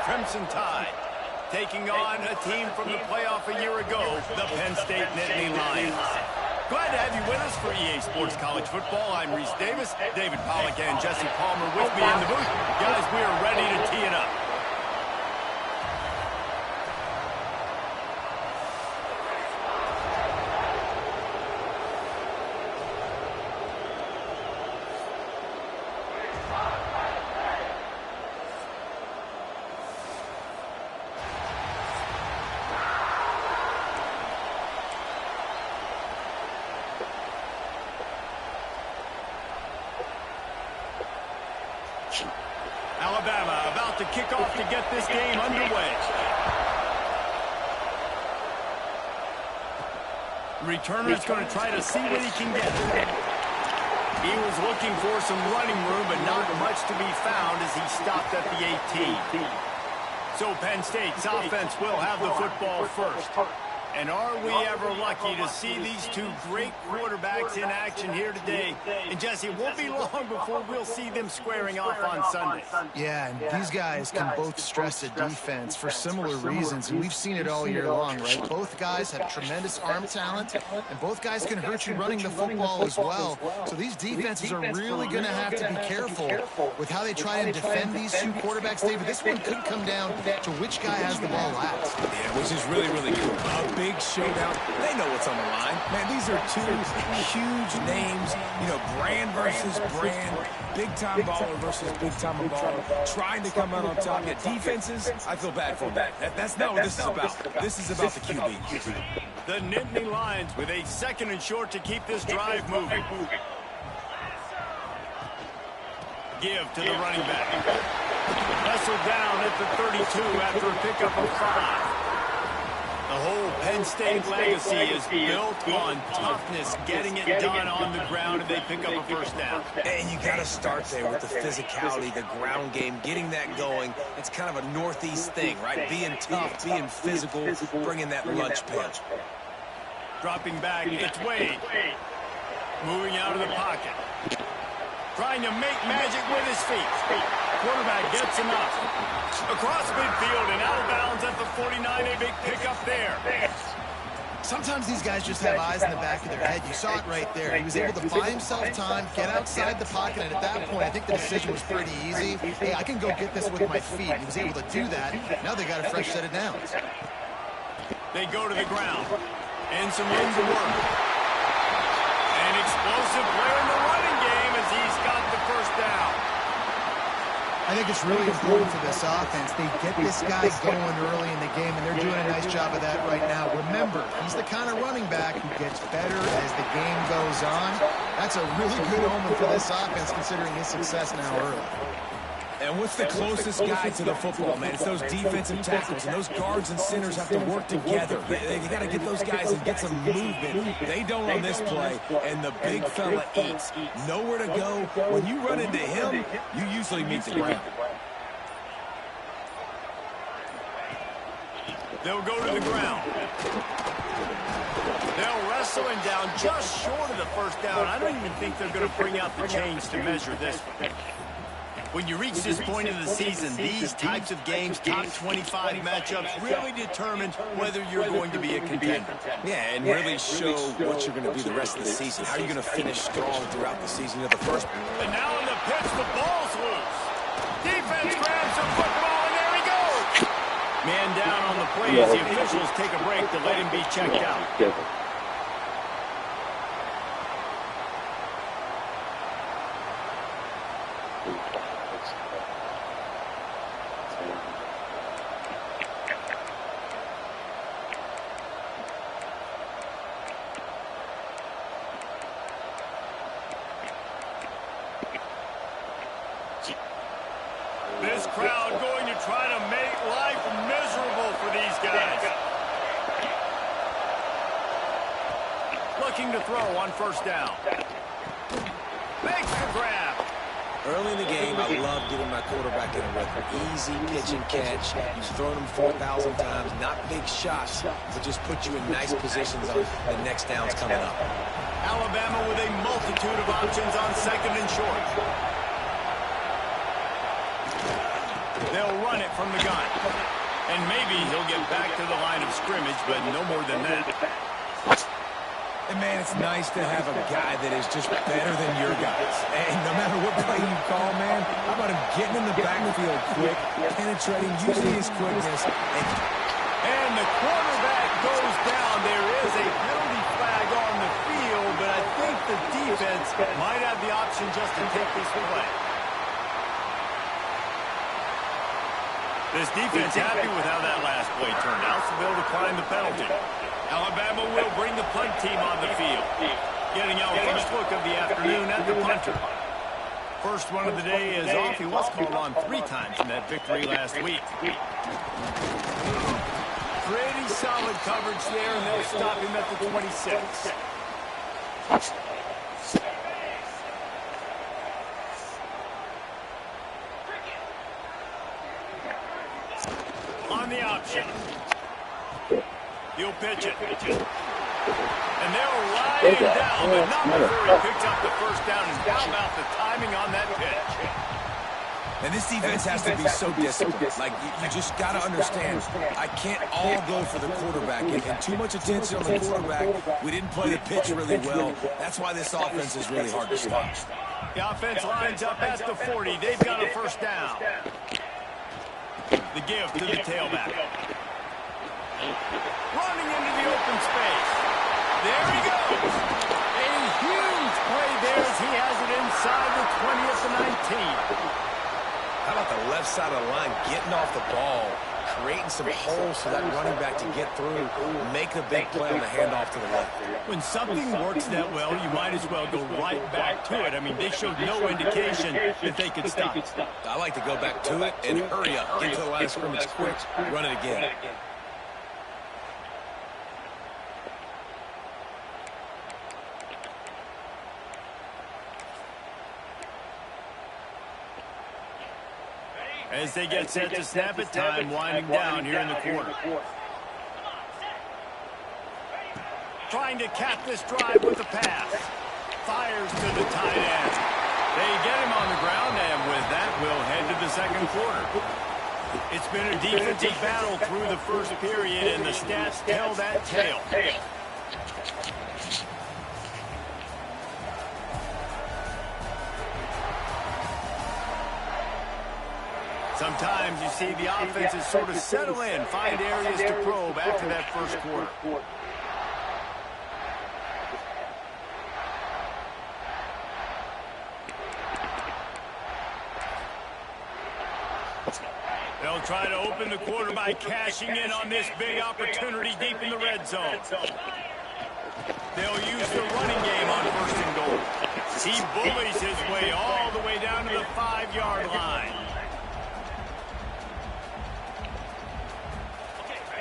Crimson Tide, taking on a team from the playoff a year ago, the Penn State Nittany Lions. Glad to have you with us for EA Sports College Football. I'm Reese Davis, David Pollack and Jesse Palmer with me in the booth. Guys, we are ready to tee it up. Alabama about to kick off to get this game underway. Returner's going to try to see what he can get. He was looking for some running room, but not much to be found as he stopped at the 18. So Penn State's offense will have the football first. And are we ever lucky to see these two great quarterbacks in action here today? And Jesse, it won't be long before we'll see them squaring off on Sundays. Yeah, and these guys can both stress the defense for similar reasons, and we've seen it all year long, right? Both guys have tremendous arm talent, and both guys can hurt you running the football as well. So these defenses are really going to have to be careful with how they try and defend these two quarterbacks. David, this one could come down to which guy has the ball last. Yeah, which is really, really cool. Big showdown. They know what's on the line. Man, these are two huge names. You know, brand versus brand. Big-time baller versus big-time baller. Trying to come out on top. Yet defenses, I feel bad for them. That's not what this is about. This is about the QB. The Nittany Lions with a 2nd and short to keep this drive moving. Give to the running back. Wrestled down at the 32 after a pickup of 5. The whole Penn State legacy is built on toughness, getting it done on the ground, and they pick up a first down. And you got to start there with the physicality, the ground game, getting that going. It's kind of a Northeast thing, right? Being tough, being physical, bringing that lunch pail. Dropping back, it's Wade. Moving out of the pocket. Trying to make magic with his feet. Quarterback gets enough. Across midfield and out of bounds at the 49. A big pickup there. Sometimes these guys just have eyes in the back of their head. You saw it right there. He was able to buy himself time, get outside the pocket, and at that point, I think the decision was pretty easy. Hey, I can go get this with my feet. He was able to do that. Now they got a fresh set of downs. They go to the ground. And some room to work. An explosive player in the running game as he's got the first down. I think it's really important for this offense. They get this guy going early in the game, and they're doing a nice job of that right now. Remember, he's the kind of running back who gets better as the game goes on. That's a really good omen for this offense, considering his success now early. And what's the closest guy to the football, man? It's those defensive tackles, and those guards and centers have to work together. They got to get those guys and get some movement. They don't on this play, and the big fella eats. Nowhere to go. When you run into him, you usually meet the ground. They'll go to the ground. They'll wrestle him down just short of the first down. I don't even think they're going to bring out the chains to measure this one. When you reach this point of the season, these types of games, top 25 matchups, really determine whether you're going to be a contender. Yeah, and really show what you're going to be the rest of the season. How are you going to finish strong throughout the season? You know, the first. And now in the pitch, the ball's loose. Defense grabs the football, and there he goes. Man down on the play as the officials take a break to let him be checked out. This crowd going to try to make life miserable for these guys. Looking to throw on first down. Makes the grab. Early in the game, I love getting my quarterback in a rhythm. Easy pitch and catch. He's thrown them 4,000 times. Not big shots, but just put you in nice positions on the next downs coming up. Alabama with a multitude of options on 2nd and short. They'll run it from the gun. And maybe he'll get back to the line of scrimmage, but no more than that. And, man, it's nice to have a guy that is just better than your guys. And no matter what play you call, man, how about him getting in the backfield quick, penetrating, using his quickness. And the quarterback goes down. There is a penalty flag on the field, but I think the defense might have the option just to take this play. This defense happy with how that last play turned out, so they'll decline the penalty. Alabama will bring the punt team on the field. Getting our first look of the afternoon at the punter. First one of the day is off. He was called on 3 times in that victory last week. Pretty solid coverage there, and they'll stop him at the 26. On the option. He'll pitch it. And they'll ride him down, but not before he picks up the first down. And how about the timing on that pitch? And this defense has to be so disciplined. Like, you just got to understand, I can't all go for the quarterback. And too much attention on the quarterback. We didn't play the pitch really well. That's why this offense is really hard to stop. The offense lines up at the 40. They've got a first down. The give to the tailback. Running into the open space. There he goes. A huge play there as he has it inside the 20 at the 19. How about the left side of the line getting off the ball, creating some holes for that running back to get through, make the big play on the handoff to the left. When something works that well, you might as well go right back to it. I mean, they showed no indication that they could stop. I like to go back to it and hurry up, get to the line of scrimmage quick, run it again. As they get set to snap it, time winding down here in the quarter. Trying to cap this drive with the pass. Fires to the tight end. They get him on the ground, and with that, we'll head to the second quarter. It's been a defensive battle through the first period, and the stats tell that tale. Sometimes you see the offenses sort of settle in, find areas to probe after that first quarter. They'll try to open the quarter by cashing in on this big opportunity deep in the red zone. They'll use the running game on first and goal. He bullies his way all the way down to the 5-yard line.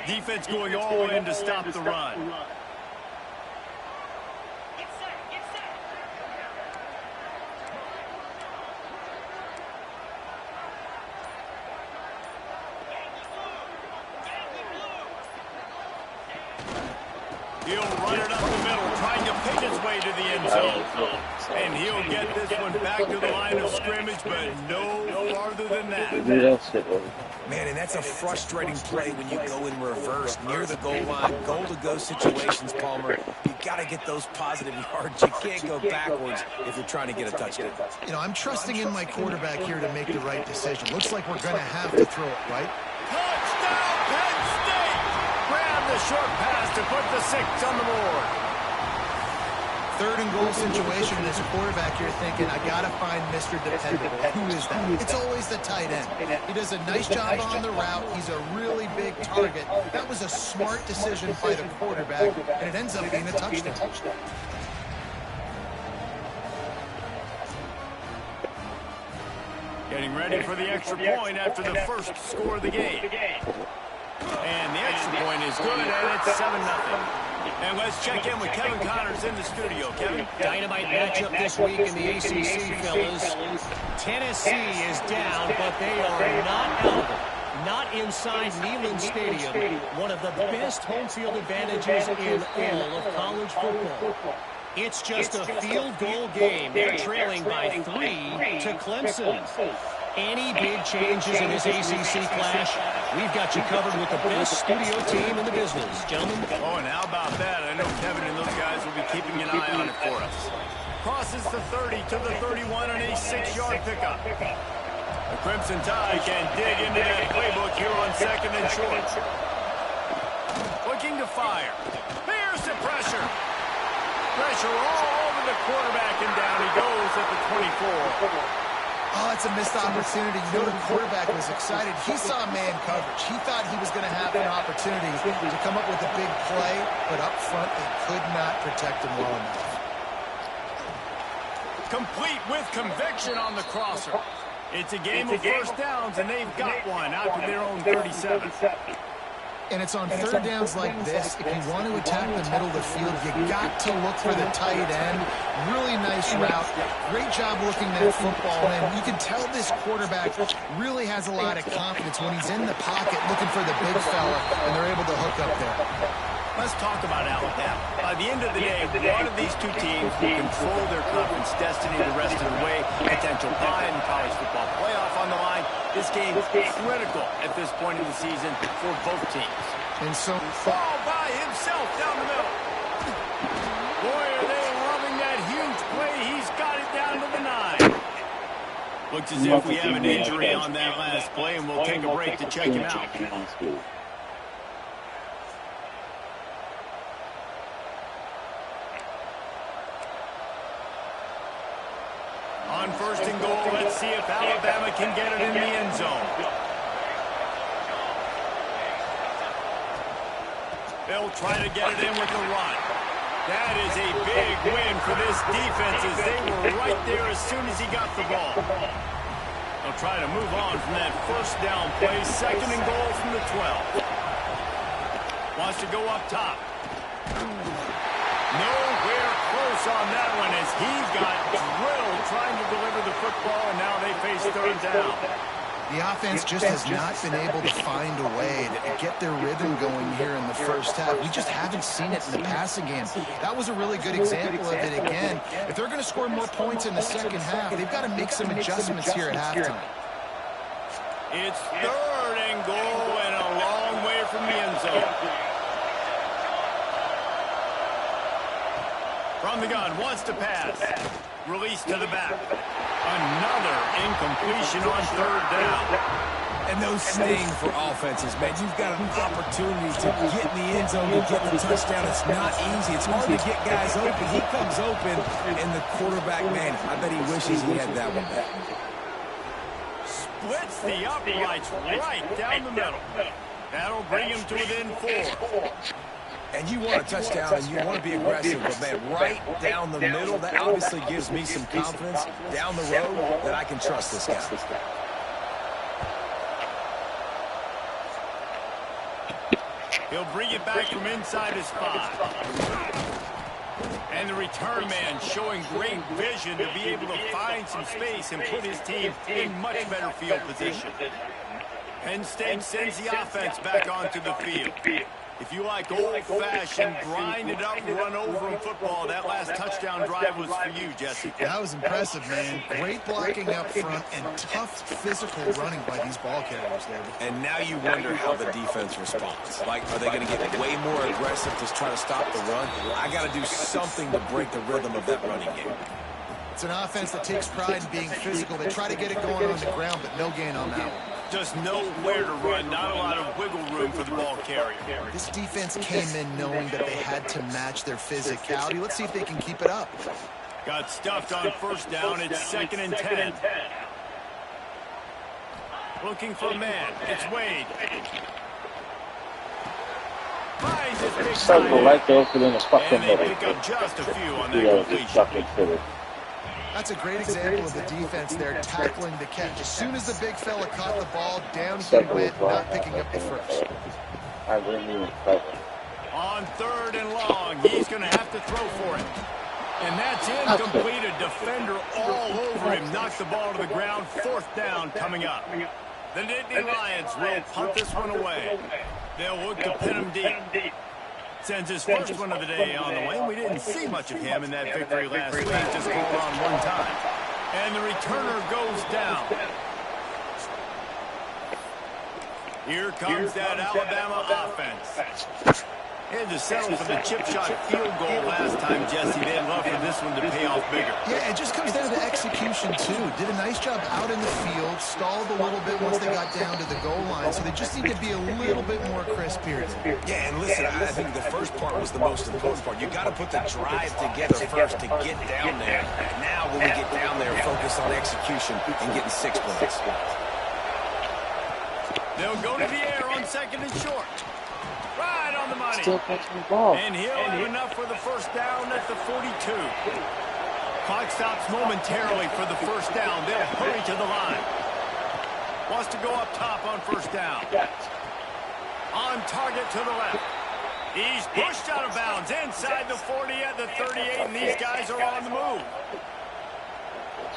Defense going all in to stop the run. He'll run it up the middle, trying to pick his way to the end zone. And he'll get this one back to the line of scrimmage, but no farther than that. Man, and that's a frustrating play when you go in reverse near the goal line, goal-to-go situations, Palmer. You got to get those positive yards. You can't go backwards if you're trying to get a touchdown. You know, I'm trusting in my quarterback here to make the right decision. Looks like we're going to have to throw it, right? Touchdown, Penn State! Grab the short pass to put the 6 on the board. Third and goal situation, and as a quarterback, you're thinking, I got to find Mr. Dependable. Who is that? It's always the tight end. He does a nice job on the route. He's a really big target. That was a smart decision by the quarterback, and it ends up being a touchdown. Getting ready for the extra point after the first score of the game. And the extra point is good, and it's 7-0. And let's check in with Kevin Connors in the studio. Kevin? Dynamite matchup this week in the ACC, fellas. Tennessee is down, but they are not out of it. Not inside Neyland Stadium, one of the best home field advantages in all of college football. It's just a field goal game. They're trailing by 3 to Clemson. Any big changes in this ACC clash, we've got you covered with the best studio team in the business. Gentlemen. Oh, and how about that? I know Kevin and those guys will be keeping an eye on it for us. Crosses the 30 to the 31 on a 6-yard pickup. The Crimson Tide can dig into that playbook here on 2nd and short. Looking to fire. Here's the pressure. Pressure all over the quarterback, and down he goes at the 24. Oh, it's a missed opportunity. You know the quarterback was excited. He saw man coverage. He thought he was going to have an opportunity to come up with a big play, but up front they could not protect him well enough. Complete with conviction on the crosser. It's a game of first downs, and they've got one out to their own 37. And it's on third downs like this. If you want to attack the middle of the field, you got to look for the tight end. Really nice route. Great job looking that football in. You can tell this quarterback really has a lot of confidence when he's in the pocket looking for the big fella, and they're able to hook up there. Let's talk about Alabama. By the end of the day, one of these two teams will control their conference destiny the rest of the way. Potential bye in the college football playoff on the line. This game is critical at this point in the season for both teams. And so, ball by himself down the middle. Boy, are they loving that huge play. He's got it down to the 9. Looks as if we have an injury on that last play, and we'll take a break to check him out. On 1st and goal, let's see if Alabama can get it in the end zone. They'll try to get it in with the run. That is a big win for this defense as they were right there as soon as he got the ball. They'll try to move on from that first down play. 2nd and goal from the 12. Wants to go up top. Nowhere close on that one as he got drilled trying to deliver the football, and now they face 3rd down. the offense just has not been able to find a way to get their rhythm going here in the first half. We just haven't seen it in the passing game. That was a really good example of it again. If they're going to score more points in the second half, they've got to make some adjustments here at halftime. It's 3rd and goal and a long way from the end zone. From the gun, wants to pass. Release to the back. Another incompletion on 3rd down. And those sting for offenses, man. You've got an opportunity to get in the end zone to get the touchdown. It's not easy. It's hard to get guys open. He comes open, and the quarterback, man, I bet he wishes he had that one back. Splits the uprights right down the middle. That'll bring him to within 4. And you want a touchdown, and you want to be aggressive, but, man, right down the middle, that obviously gives me some confidence down the road that I can trust this guy. He'll bring it back from inside his 5. And the return man showing great vision to be able to find some space and put his team in much better field position. Penn State sends the offense back onto the field. If you like old-fashioned, grind-it-up, run-over-him football, that last touchdown drive was for you, Jesse. That was impressive, man. Great blocking up front and tough physical running by these ball carriers there. And now you wonder how the defense responds. Like, are they going to get way more aggressive to try to stop the run? I got to do something to break the rhythm of that running game. It's an offense that takes pride in being physical. They try to get it going on the ground, but no gain on that one. Just nowhere to run, not a lot of wiggle room for the ball carrier. This defense came in knowing that they had to match their physicality. Let's see if they can keep it up. Got stuffed on 1st down. It's 2nd and 10. Looking for a man. It's Wade. Finds his big side. And they pick up just a few on that completion. That's a great example of the defense there tackling the catch. As soon as the big fella caught the ball, down he went, not picking up the first. On 3rd and long, he's going to have to throw for it. And that's incomplete. A defender all over him. Knocked the ball to the ground. 4th down coming up. The Nittany Lions will punt this one away. They'll look to pin him deep. Sends his first one of the day on the way. We didn't see much of him in that victory last week. Just called on one time. And the returner goes down. Here comes that Alabama offense. They had to settle for the chip shot field goal last time, Jesse. They'd love for this one to pay off bigger. Yeah, it just comes down to the execution, too. Did a nice job out in the field, stalled a little bit once they got down to the goal line, so they just need to be a little bit more crisp here. Yeah, and listen, I think the first part was the most important part. You got to put the drive together first to get down there. Now, when we get down there, focus on execution and getting 6 points. They'll go to the air on second and short. Right on the money. Still catching the ball. And he'll have enough for the first down at the 42. Clock stops momentarily for the first down. They'll hurry to the line. Wants to go up top on first down. On target to the left. He's pushed out of bounds inside the 40 at the 38, and these guys are on the move.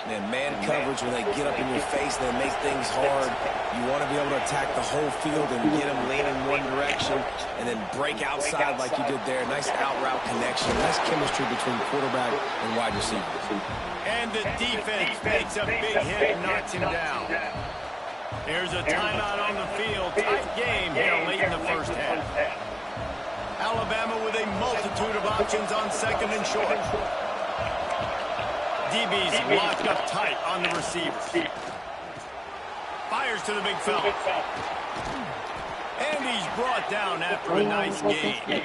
Man coverage, when they get up in your face, they make things hard. You want to be able to attack the whole field and get them leaning one direction and then break outside like you did there. Nice out-route connection. Nice chemistry between quarterback and wide receiver. And the defense makes a big hit and knocks him down. There's a timeout on the field. Tight game here late in the first half. Alabama with a multitude of options on second and short. DB's locked up tight on the receiver. Fires to the big fella. And he's brought down after a nice gain.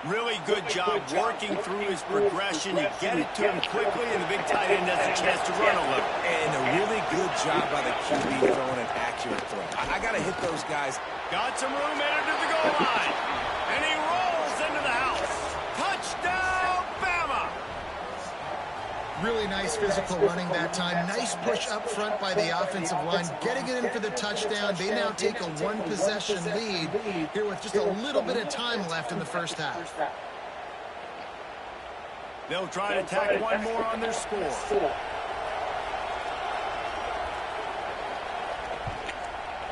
Really good job working through his progression. You get it to him quickly, and the big tight end has a chance to run a little. And a really good job by the QB throwing an accurate throw. I got to hit those guys. Got some room in to the goal line. And he rolls into the house. Touchdown, Bama! Really nice physical running that time. Nice push up front by the offensive line. Getting it in for the touchdown. They now take a one-possession lead here with just a little bit of time left in the first half. They'll try to tack one more on their score.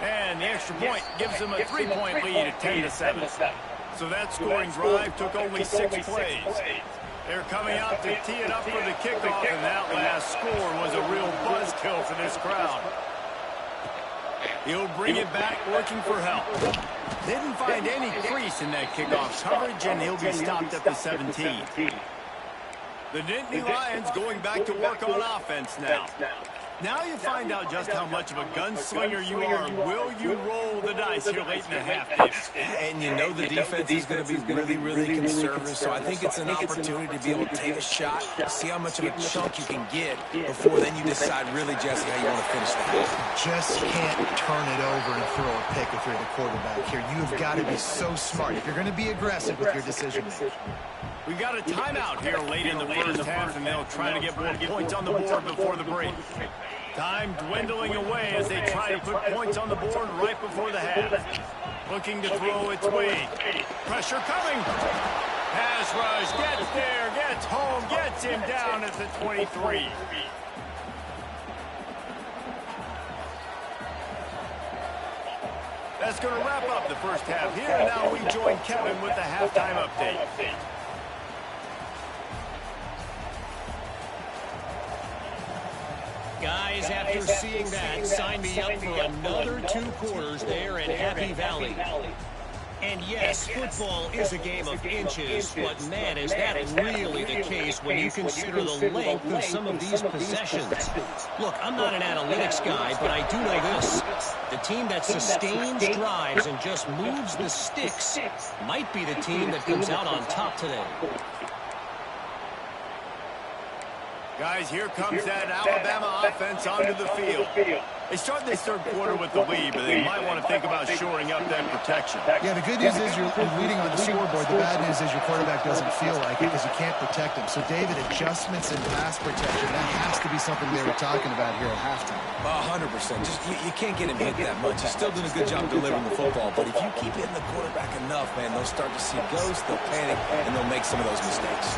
And the extra point gives them a 3-point lead at 10-7. So that scoring drive took only 6 plays. They're coming out to tee it up for the kickoff, and that last score was a real buzzkill for this crowd. He'll bring it back looking for help. Didn't find any crease in that kickoff coverage, and he'll be stopped at the 17. The Nittany Lions going back to work on offense now. Now you find out just how much of a gunslinger you are. Will you roll the dice here late in the half, David? And you know the defense is going to be really, really conservative, so I think it's an opportunity to be able to take a shot, see how much of a chunk you can get before then you decide really, Jesse, how you want to finish that. Just can't turn it over and throw a pick if you're the quarterback here. You've got to be so smart if you're going to be aggressive with your decision-making. We've got a timeout here late in the first half, and they'll try to get more points on the board before the break. Time dwindling away as they try to put points on the board right before the half. Looking to throw its way. Pressure coming. Pass rush, gets there, gets home, gets him down at the 23. That's going to wrap up the first half here, and now we join Kevin with the halftime update. Guys, after seeing that, sign me up for another 2 quarters there at Happy Valley. And yes, football is a game of inches, but man, is that really the case when you consider the length of some of these possessions. Look, I'm not an analytics guy, but I do know this. The team that sustains drives and just moves the sticks might be the team that comes out on top today. Guys, here comes that Alabama offense onto the field. They start this third quarter with the lead, but they might want to think about shoring up that protection. Yeah, the good news is you're leading on the scoreboard. The bad news is your quarterback doesn't feel like it because you can't protect him. So, David, adjustments in pass protection, that has to be something they were talking about here at halftime. 100%. Just you can't get him hit that much. He's still doing a good job delivering the football, but if you keep hitting the quarterback enough, man, they'll start to see ghosts, they'll panic, and they'll make some of those mistakes.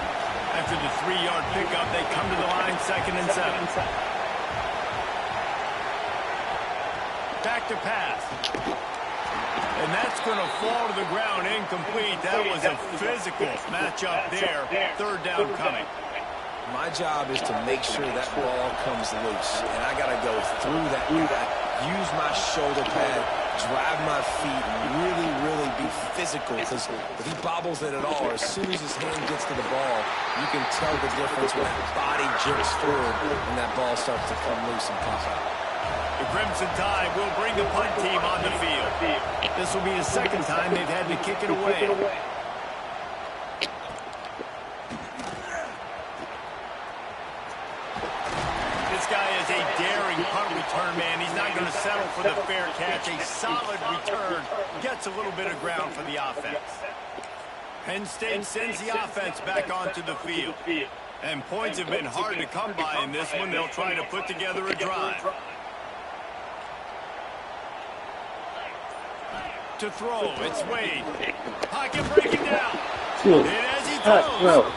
After the 3-yard pickup, they come to the line, 2nd and 7. Back to pass. And that's going to fall to the ground incomplete. That was a physical matchup there. 3rd down coming. My job is to make sure that ball comes loose. And I got to go through that guy, use my shoulder pad, drive my feet and really be physical, because if he bobbles it at all, or as soon as his hand gets to the ball, you can tell the difference when that body jerks forward and that ball starts to come loose and pop out. The Crimson Tide will bring the punt team on the field. This will be the second time they've had to kick it away. This guy is a daring punt return man. He's not going to settle for the fair catch. A solid return gets a little bit of ground for the offense. Penn State sends the offense back onto the field. And points have been hard to come by in this one. They'll try to put together a drive. To throw, it's Wade. Pocket breaking down. And as he throws.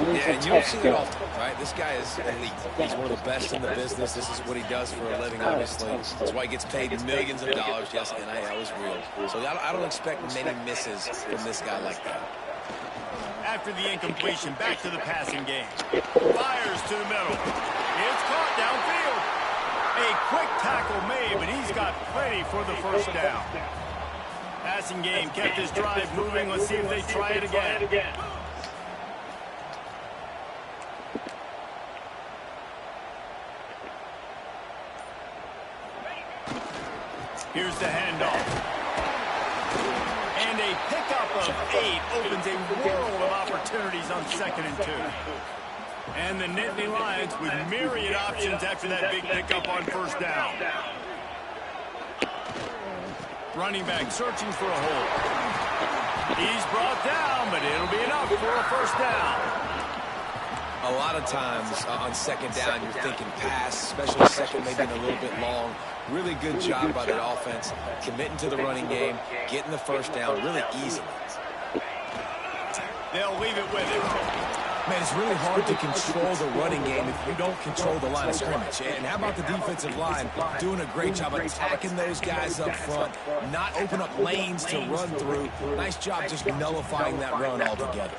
Yeah, and you don't see it often, right? This guy is elite. He's one of the best in the business. This is what he does for a living, obviously. That's why he gets paid millions of dollars. Yes, NIL is real. So I don't expect many misses from this guy like that. After the incompletion, back to the passing game. Fires to the middle. It's caught downfield. A quick tackle made, but he's got plenty for the first down. Passing game kept his drive moving. Let's see if they try it again. Here's the handoff. And a pickup of 8 opens a world of opportunities on 2nd and 2. And the Nittany Lions with myriad options after that big pickup on first down. Running back searching for a hole. He's brought down, but it'll be enough for a first down. A lot of times on 2nd down, you're thinking pass, especially second, maybe a little bit long. Really good job by the offense, committing to the running game, getting the first down really easily. They'll leave it with him. Man, it's really hard to control the running game if you don't control the line of scrimmage. And how about the defensive line doing a great job attacking those guys up front, not open up lanes to run through. Nice job just nullifying that run altogether.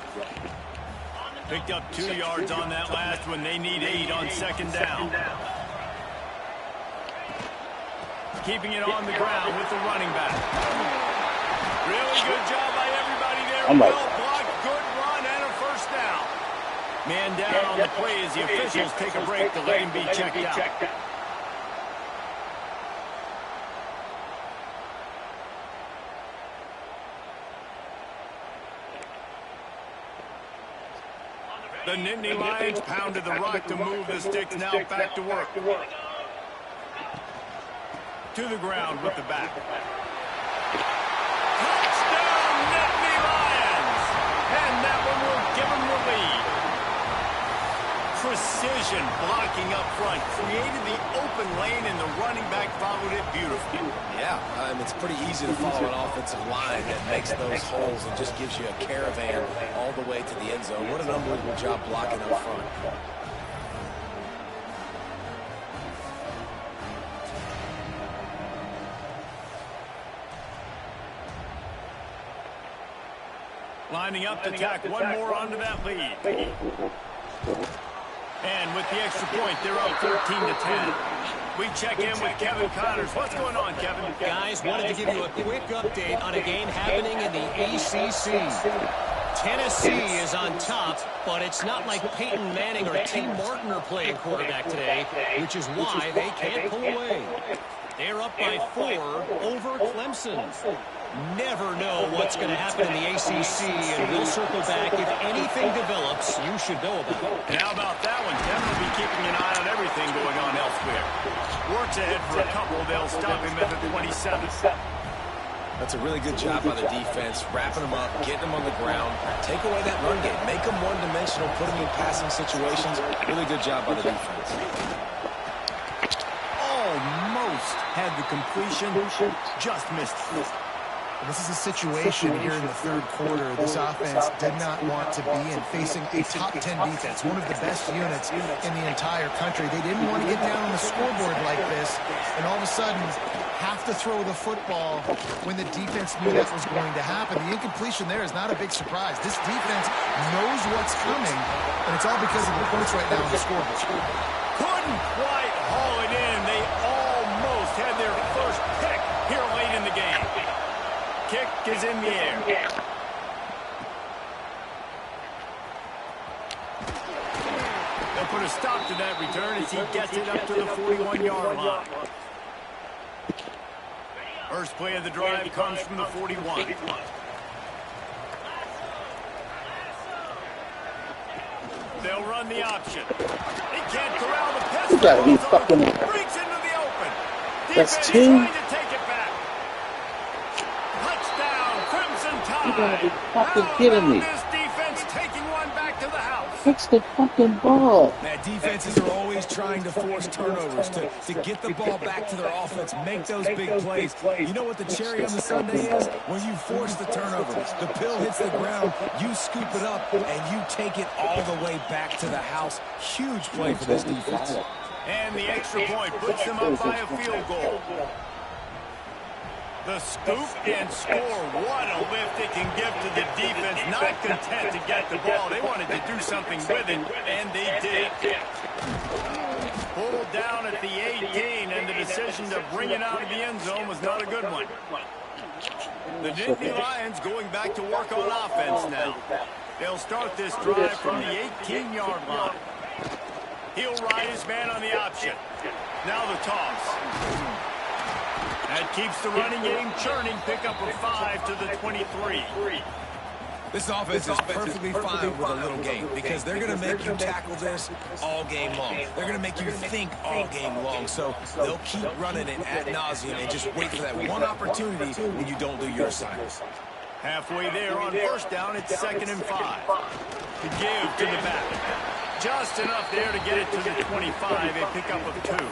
Picked up 2 yards on that last one. They need 8 on 2nd down. Keeping it on the ground with the running back. Really good job by everybody there. Well blocked, good run, and a first down. Man down on the play as the officials take a break to let him be checked out. The Nittany Lions pounded the rock to move the sticks. Now back to work. To the ground with the back. Touchdown, Nittany Lions! And that one will give them the lead. Precision blocking up front. Created the open lane, and the running back followed it beautifully. Yeah, it's pretty easy to follow an offensive line that makes those holes and just gives you a caravan all the way to the end zone. What an unbelievable job blocking up front. Lining up to tack one more onto that lead. And with the extra point, they're up 14-10. We check in with Kevin Connors. What's going on, Kevin? Guys, wanted to give you a quick update on a game happening in the ACC. Tennessee is on top, but it's not like Peyton Manning or T. Martin are playing quarterback today, which is why they can't pull away. They're up by 4 over Clemson. Never know what's going to happen in the ACC, and we'll circle back. If anything develops, you should know about it. And how about that one? Kevin will be keeping an eye on everything going on elsewhere. Works ahead for a couple. They'll stop him at the 27. That's a really good job by the defense, wrapping them up, getting them on the ground, take away that run game, make them one-dimensional, put them in passing situations. Really good job by the defense. Almost had the completion, just missed it. This is a situation here in the third quarter this offense did not want to be in, facing a top 10 defense, one of the best units in the entire country. They didn't want to get down on the scoreboard like this, and all of a sudden have to throw the football when the defense knew that was going to happen. The incompletion there is not a big surprise. This defense knows what's coming, and it's all because of the points right now on the scoreboard. Couldn't quite haul it in. They almost had their first pick here late in the game. is in the air. They'll put a stop to that return as he gets it up to the 41-yard line. First play of the drive comes from the 41. They'll run the option. He can't corral the pistol. You gotta be fucking... Breaks into the open. That's Defense two. trying to take it back. Touchdown, Crimson Tide. You gotta be fucking kidding me. This defense taking one back to the house. Fix the fucking ball. Man, defenses are always trying to force turnovers to get the ball back to their offense, make those big plays. You know what the cherry on the sundae is? When you force the turnover, the pill hits the ground, you scoop it up, and you take it all the way back to the house. Huge play for this defense. And the extra point puts them up by a field goal. The scoop and score. What a lift it can give to the defense. Not content to get the ball. They wanted to do something with it, and they did. Pulled down at the 18, and the decision to bring it out of the end zone was not a good one. The Nittany Lions going back to work on offense now. They'll start this drive from the 18-yard line. He'll ride his man on the option. Now the toss. That keeps the running game churning. Pickup of 5 to the 23. This offense is perfectly fine with a little game because they're going to make you tackle this all game long. They're going to make you think all game long. So they'll keep running it ad nauseum and just wait for that one opportunity when you don't do your assignments. Halfway there on first down, it's 2nd and 5. To give to the back. Just enough there to get it to the 25. A pickup of 2.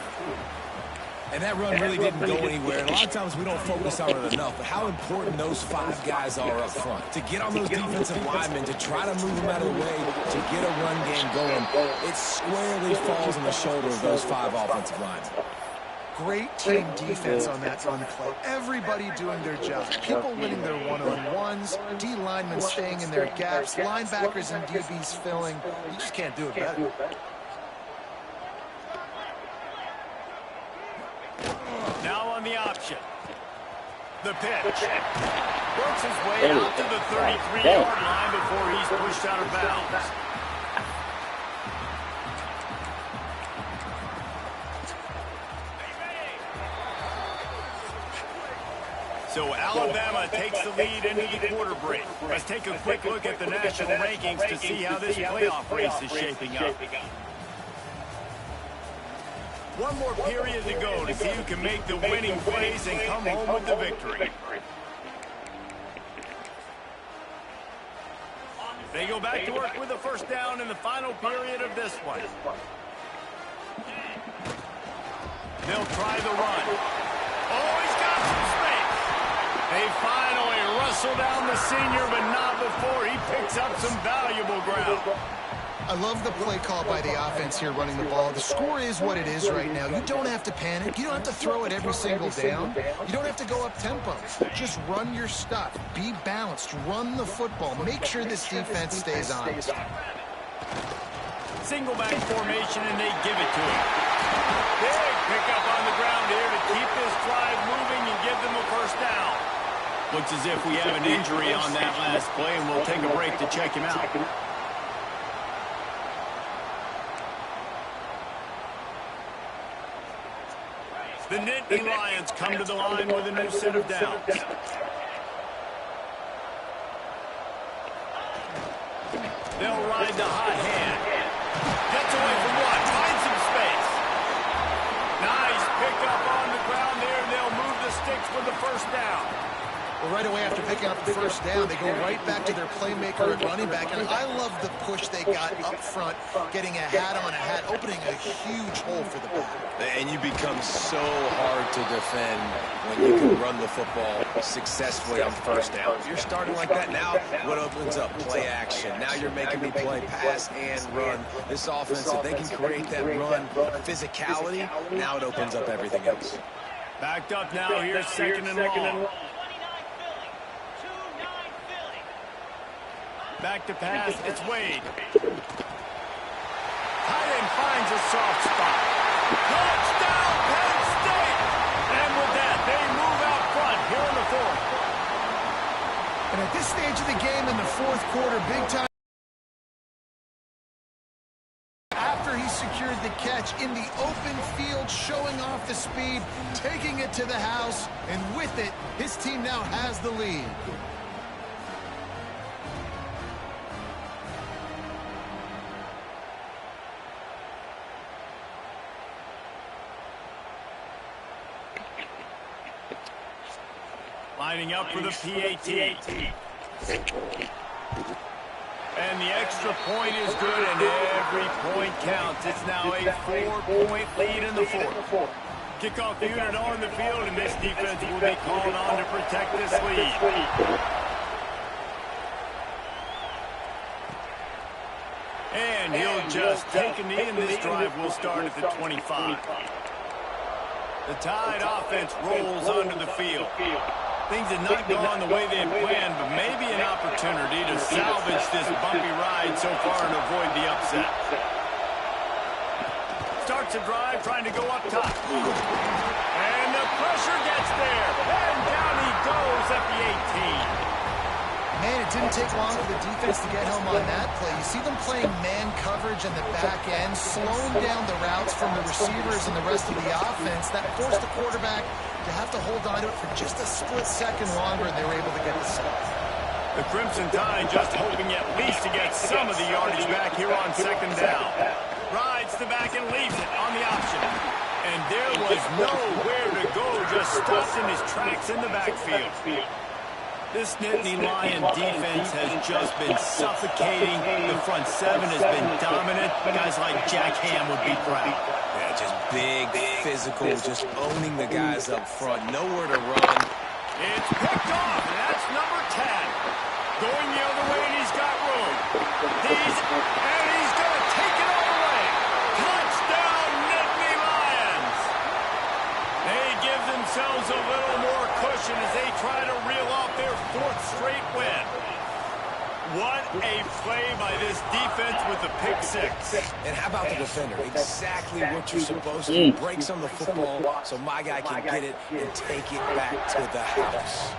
And that run really didn't go anywhere. And a lot of times we don't focus on it enough, but how important those 5 guys are up front. To get on those defensive linemen, to try to move them out of the way, to get a run game going, it squarely falls on the shoulder of those 5 offensive linemen. Great team defense on that run play. Everybody doing their job. People winning their one-on-ones, D linemen staying in their gaps, linebackers and DBs filling. You just can't do it better. Now on the option. The pitch. Works his way out to the 33-yard line before he's pushed out of bounds. So Alabama takes the lead into the quarter break. Let's take a quick look at the national rankings to see how this playoff race is shaping up. One more period to go to see who can make the winning plays and come home with the victory. They go back to work with the first down in the final period of this one. They'll try the run. Oh, he's got some space. They finally wrestle down the senior, but not before he picks up some valuable ground. I love the play call by the offense here running the ball. The score is what it is right now. You don't have to panic. You don't have to throw it every single down. You don't have to go up tempo. Just run your stuff. Be balanced. Run the football. Make sure this defense stays honest. Single back formation, and they give it to him. Big pickup on the ground here to keep this drive moving and give them a first down. Looks as if we have an injury on that last play, and we'll take a break to check him out. The Nittany Lions come to the line with a new set of downs. They'll ride the hot hand. Gets away from one. Finds some space. Nice pickup on the ground there, and they'll move the sticks for the first down. Well, right away after picking up the first down, they go right back to their playmaker at running back. And I love the push they got up front, getting a hat on a hat, opening a huge hole for the back. And you become so hard to defend when you can run the football successfully on first down. If you're starting like that now, what opens up? Play action. Now you're making me play pass and run. This offense, if they can create that run physicality, now it opens up everything else. Backed up now here, 2nd and long. Back to pass, it's Wade. Tight end finds a soft spot. Touchdown, Penn State! And with that, they move out front here in the 4th. And at this stage of the game in the fourth quarter, big time, after he secured the catch in the open field, showing off the speed, taking it to the house, and with it, his team now has the lead. Lining up for the PAT. And the extra point is good, and every point counts. It's now a 4-point lead in the fourth. Kickoff unit on the field, and this defense will be called on to protect this lead. And he'll just take a knee, and this drive will start at the 25. The Tide offense rolls onto the field. Things have not gone the way they had planned, but maybe an opportunity to salvage this bumpy ride so far and avoid the upset. Starts a drive, trying to go up top. And the pressure gets there. And down he goes at the 18. Man, it didn't take long for the defense to get home on that play. You see them playing man coverage in the back end, slowing down the routes from the receivers and the rest of the offense. That forced the quarterback to have to hold on to it for just a split second longer, and they were able to get the sack. The Crimson Tide just hoping at least to get some of the yardage back here on second down. Rides the back and leaves it on the option. And there was nowhere to go, just stopped in his tracks in the backfield. This Nittany Lion defense has just been suffocating. The front seven has been dominant. Guys like Jack Ham would be proud. Yeah, just big, physical, just owning the guys up front. Nowhere to run. It's picked off, and that's number 10. Going the other way, and he's got room. He's going to take it all the way. Touchdown, Nittany Lions. They give themselves a little more cushion as they try to reel off their fourth straight win. What a play by this defense with the pick six. And how about the defender? Exactly what you're supposed to. Break some of the football so my guy can get it and take it back to the house.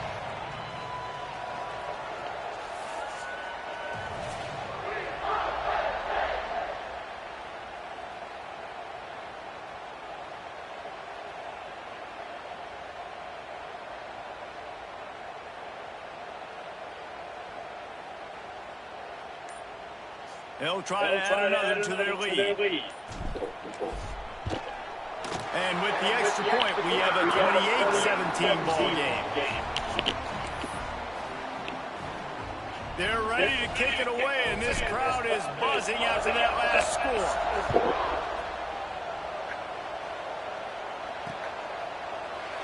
They'll try to add another to their lead. And with the extra point, we have a 28-17 ball game. They're ready to kick it away, and this crowd is buzzing after that last score.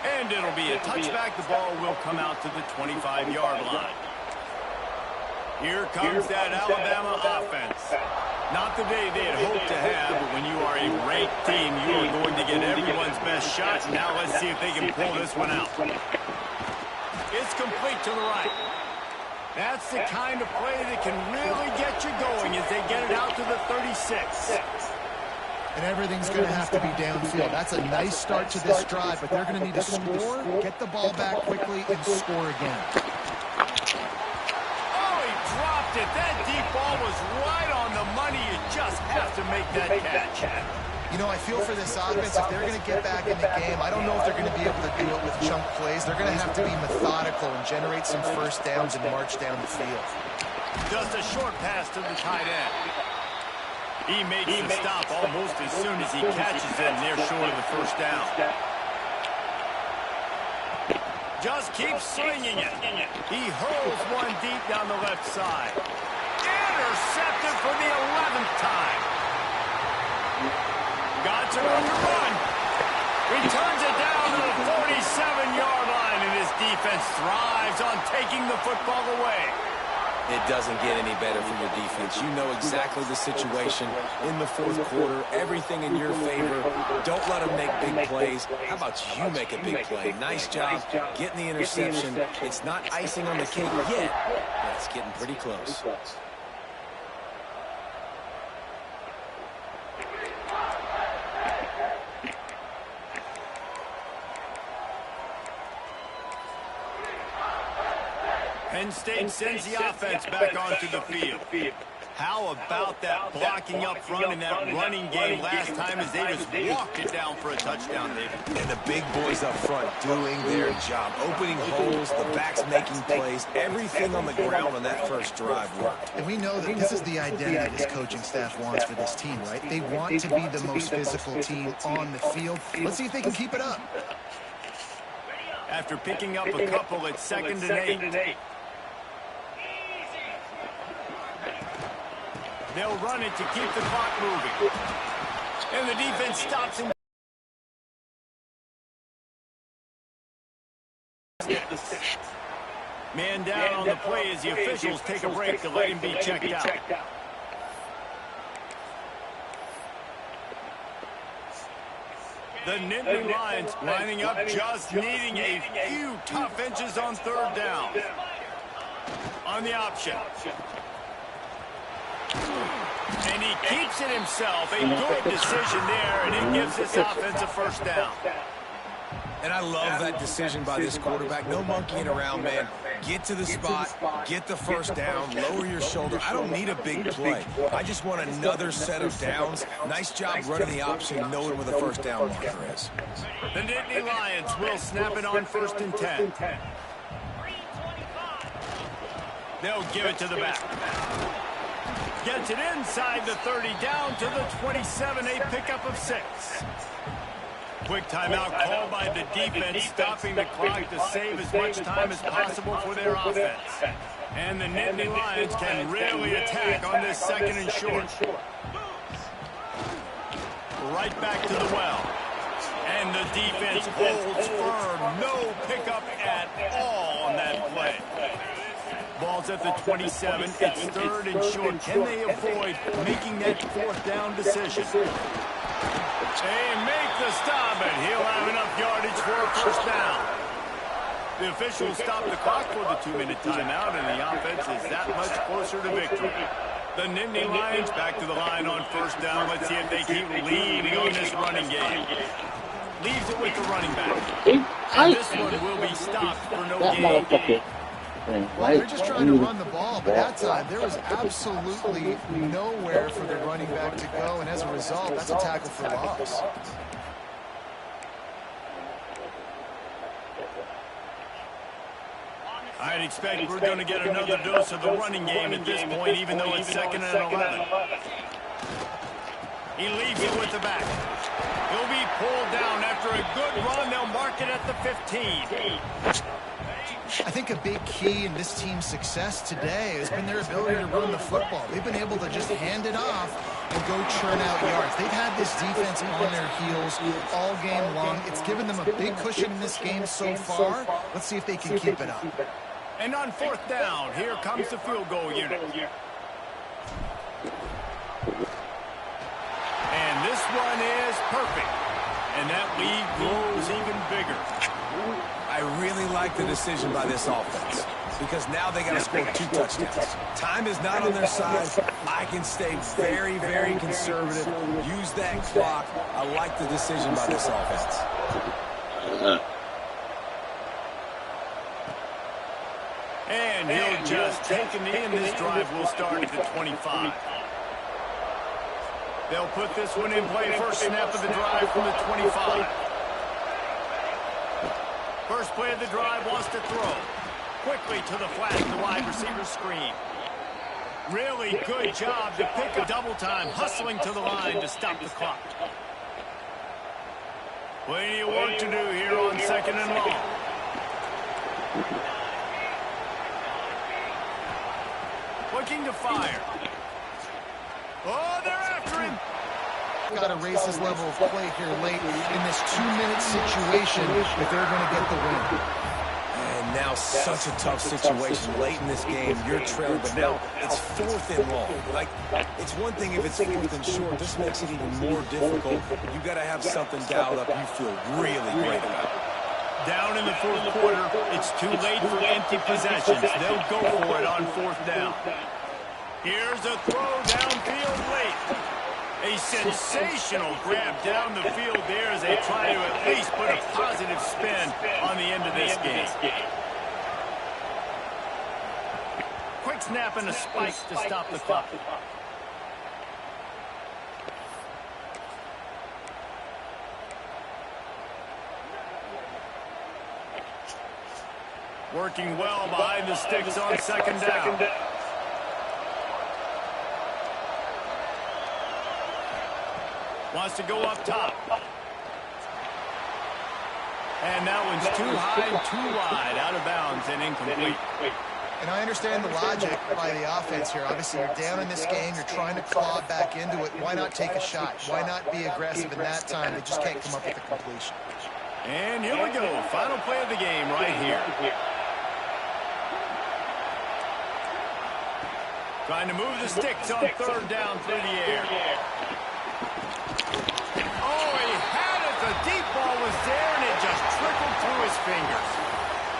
And it'll be a touchback. The ball will come out to the 25-yard line. Here comes that Alabama offense. Not the day they had hoped to have, but when you are a ranked team, you are going to get everyone's best shot. Now let's see if they can pull this one out. It's complete to the right. That's the kind of play that can really get you going as they get it out to the 36. And everything's going to have to be downfield. That's a nice start to this drive, but they're going to need to score, get the ball back quickly, and score again. That deep ball was right on the money. You just have to make that catch. You know, I feel for this offense, if they're going to get back in the game, I don't know if they're going to be able to do it with chunk plays. They're going to have to be methodical and generate some first downs and march down the field. Just a short pass to the tight end. He makes the stop almost as soon as he catches it, and they're short of the first down. Just keeps slinging it. He hurls one deep down the left side. Intercepted for the 11th time. Got room to run. Returns it down to the 47-yard line, and his defense thrives on taking the football away. It doesn't get any better for your defense. You know exactly the situation in the fourth quarter. Everything in your favor. Don't let them make big plays. How about you make a big play? Nice job getting the interception. It's not icing on the cake yet, but it's getting pretty close. Penn State sends the offense back onto the field. How about that blocking up front in that running game last time as they just walked it down for a touchdown, David? And the big boys up front doing their job. Opening holes, the backs making plays, everything on the ground on that first drive worked. And we know that this is the identity this coaching staff wants for this team, right? They want to be the most physical team on the field. Let's see if they can keep it up. After picking up a couple at 2nd and 8. They'll run it to keep the clock moving. And the defense stops him. Man down on the play as the officials take a break to let him be checked out. The Nittany Lions lining up, just needing a few tough inches on 3rd down. On the option. And he keeps it himself. A good decision there, and it gives this offense a 1st down. And I love that decision by this quarterback. No monkeying around, man. Get to the spot, get the 1st down, lower your shoulder. I don't need a big play. I just want another set of downs. Nice job running the option, knowing where the 1st down marker is. The Nittany Lions will snap it on 1st and 10. They'll give it to the back. Gets it inside the 30, down to the 27, a pickup of 6. Quick timeout called by the defense, stopping the clock to save as much time as possible for their offense. And the Nittany Lions can really attack on this 2nd and short. Right back to the well. And the defense holds firm. No pickup at all on that play. Ball's at the 27. It's 3rd and short. Can they avoid making that 4th down decision? They make the stop, and he'll have enough yardage for a 1st down. The officials stop the clock for the 2-minute timeout, and the offense is that much closer to victory. The Nittany Lions back to the line on 1st down. Let's see if they keep leading on this running game. Leaves it with the running back. And this one will be stopped for no gain. Well, they're just trying to run the ball, but that time there was absolutely nowhere for the running back to go, and as a result, that's a tackle for loss. I'd expect we're going to get another dose of the running game at this point, even though it's 2nd and 11. He leaves it with the back. He'll be pulled down after a good run. They'll mark it at the 15. I think a big key in this team's success today has been their ability to run the football. They've been able to just hand it off and go churn out yards. They've had this defense on their heels all game long. It's given them a big cushion in this game so far. Let's see if they can keep it up. And on 4th down, here comes the field goal unit. And this one is perfect. And that lead grows even bigger. I really like the decision by this offense because now they got to score 2 touchdowns. Time is not on their side. I can stay very, very conservative, use that clock. I like the decision by this offense. And he'll just take a knee, and this drive will start at the 25. They'll put this one in play. First snap of the drive from the 25. First play of the drive, wants to throw. Quickly to the flat, the wide receiver screen. Really good job to pick a double time, hustling to the line to stop the clock. Plenty of work to do here on 2nd and long. Looking to fire. Oh, they're after him. Got to raise his level of play here late in this 2-minute situation if they're going to get the win. And now such a tough situation late in this game. You're trailing, but now it's 4th and long. Like, it's one thing if it's 4th and short. This makes it even more difficult. You got to have something dialed up you feel really great about. Down in the 4th quarter, it's too late for empty possessions. They'll go for it on 4th down. Here's a throw downfield late. A sensational grab down the field there as they try to at least put a positive spin on the end of this game. quick snap and a spike to stop the clock. Working well behind the sticks on second down. Wants to go up top. And that one's too high, too wide, out of bounds and incomplete. And I understand the logic by the offense here. Obviously, you're down in this game. You're trying to claw back into it. Why not take a shot? Why not be aggressive in that time? They just can't come up with a completion. And here we go. Final play of the game right here. Trying to move the sticks on third down through the air. Oh, he had it. The deep ball was there, and it just trickled through his fingers.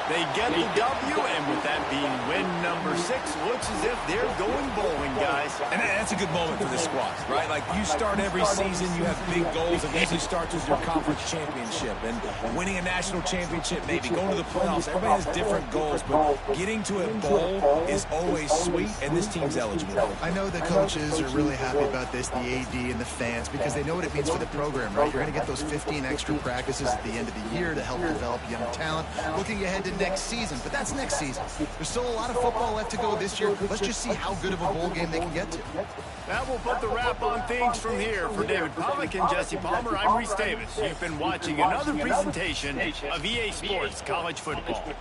They get the W, and with that being win number 6, looks as if they're going bowling, guys. And that's a good moment for this squad, right? Like, you start every season, you have big goals. It usually starts with your conference championship and winning a national championship, maybe going to the playoffs. Everybody has different goals, but getting to a bowl is always sweet, and this team's eligible. I know the coaches are really happy about this, the AD and the fans, because they know what it means for the program, right? You're going to get those 15 extra practices at the end of the year to help develop young talent. Looking ahead to next season, but that's next season. There's still a lot of football left to go this year. Let's just see how good of a bowl game they can get to. That will put the wrap on things from here. For David Pollack and Jesse Palmer, I'm Reese Davis. You've been watching another presentation of EA Sports College Football.